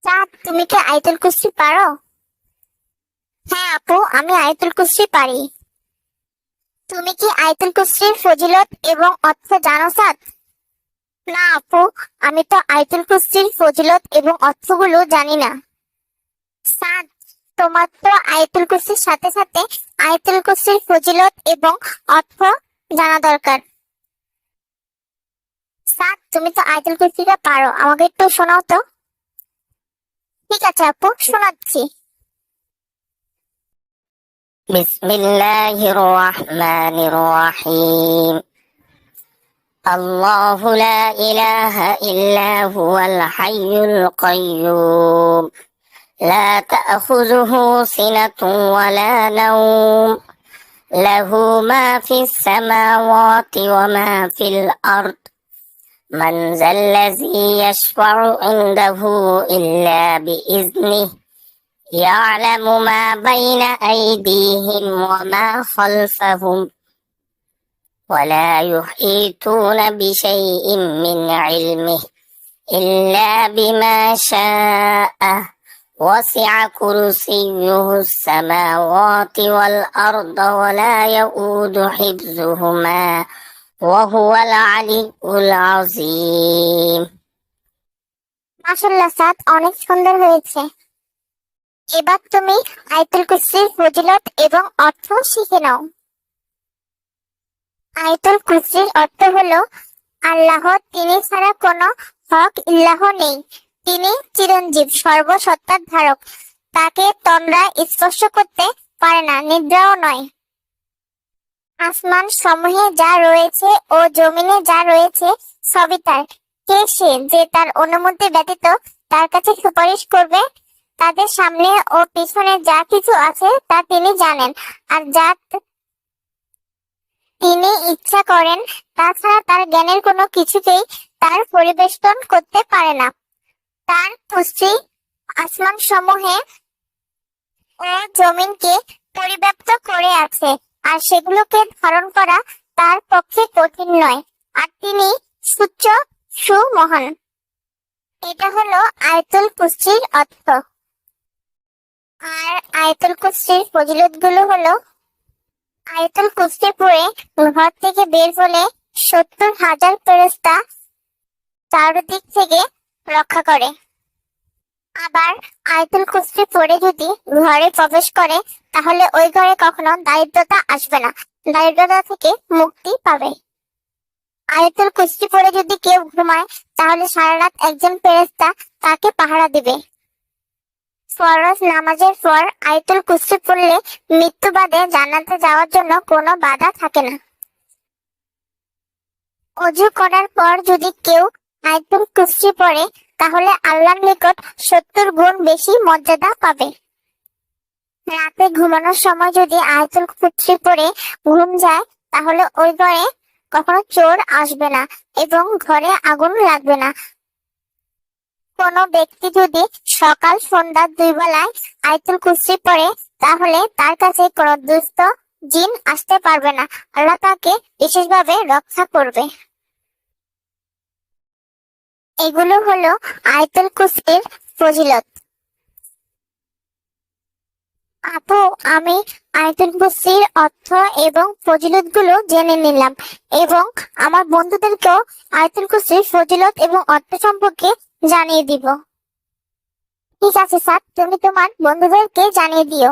চাঁদ, তুমি কি আয়াতুল কুরসি পারো? হ্যাঁ আপু, আমি আয়াতুল কুরসি পারি। তুমি কি আয়াতুল কুরসির ফজিলত এবং অর্থ জানো চাঁদ? না আপু, আমি তো আয়াতুল কুরসির ফজিলত এবং অর্থগুলো জানি না। চাঁদ, তোমার তো আয়াতুল কুরসির সাথে সাথে আয়াতুল কুরসির ফজিলত এবং অর্থ জানা দরকার। চাঁদ, তুমি তো আয়াতুল কুরসিটা পারো, আমাকে একটু শোনাও তো। ঠিক আছে আপু, শোনাচ্ছি। বিসমিল্লাহির রহমানির রহিম। আল্লাহু লা ইলাহা ইল্লা হুয়াল হাইয়ুল কাইয়্যুম লা তা'খুযুহু সিনাতুন ওয়া লা নাওম লাহু মা ফিস সামাওয়াতি ওয়া মা ফিল আরদ মান যাল্লাযী ইয়াশফা'ু ইনদাহু ইল্লা বিইذনিহি يعلم ما بين أيديهم وما خلفهم ولا يحيطون بشيء من علمه إلا بما شاء وسع كرسيه السماوات والأرض ولا يؤود حفظهما وهو العلي العظيم। মাশাআল্লাহ সাদ, অনেক সুন্দর হয়েছে। এবার তুমি আয়াতুল কুরসির ফজিলত এবং অর্থ শিখে নাও। আয়াতুল কুরসির অর্থ হলো আল্লাহ, তিনি ছাড়া কোনো হক ইল্লাহ নেই। তিনি চিরঞ্জীব, সর্বসত্তার ধারক। তাকে তন্দ্রা স্পর্শ করতে পারে না, নিদ্রাও নয়। আসমান সমূহে যা রয়েছে ও জমিনে যা রয়েছে সবই তার। কে সে যে তার অনুমতি ব্যতীত তার কাছে সুপারিশ করবে? তাদের সামনে ও পিছনে যা কিছু আছে তা তিনি জানেন, আর যা তিনি ইচ্ছা করেন তাছাড়া তার জ্ঞানের কোনো কিছুকেই তার পরিবেষ্টন করতে পারে না। তার কুরসি আসমান সমূহে ও জমিনকে পরিব্যাপ্ত করে আছে, আর সেগুলোকে ধারণ করা তার পক্ষে কঠিন নয়। আর তিনি সুচ্চ সুমহান। এটা হলো আয়াতুল কুরসির অর্থ। আর আয়াতুল কুরসির ফজিলত গুলো হলো, আয়াতুল কুরসি পড়ে ঘর থেকে বের হলে 70,000 ফেরেশতা চারদিক থেকে রক্ষা করে। আবার আয়াতুল কুরসি পড়ে যদি ঘরে প্রবেশ করে তাহলে ওই ঘরে কখনো দারিদ্রতা আসবে না, দারিদ্রতা থেকে মুক্তি পাবে। আয়াতুল কুরসি পড়ে যদি কেউ ঘুমায় তাহলে সারা রাত একজন ফেরেশতা তাকে পাহারা দিবে। ফরজ নামাজের পর আয়াতুল কুরসি পড়লে মৃত্যু বাদে জান্নাতে যাওয়ার জন্য কোনো বাধা থাকে না। ওযু করার পর যদি কেউ আয়াতুল কুরসি পড়ে তাহলে আল্লাহর নিকট 70 গুণ বেশি মর্যাদা পাবে। রাতে ঘুমানোর সময় যদি আয়াতুল কুরসি পড়ে ঘুম যায় তাহলে ওই ঘরে কখনো চোর আসবে না এবং ঘরে আগুন লাগবে না। কোনো ব্যক্তি যদি সকাল সন্ধ্যা 2 বেলায় আয়াতুল কুরসি পড়ে তাহলে তার কাছে কোনো দুষ্ট জিন আসতে পারবে না, আল্লাহ তাকে বিশেষভাবে রক্ষা করবে। এগুলো হলো আয়াতুল কুরসির ফজিলত। আপু, আমি আয়াতুল কুরসির অর্থ এবং ফজিলত গুলো জেনে নিলাম এবং আমার বন্ধুদেরকেও আয়াতুল কুরসির ফজিলত এবং অর্থ সম্পর্কে জানিয়ে দিব। ঠিক আছে স্যার, তুমি তোমার বন্ধুদেরকে জানিয়ে দিও।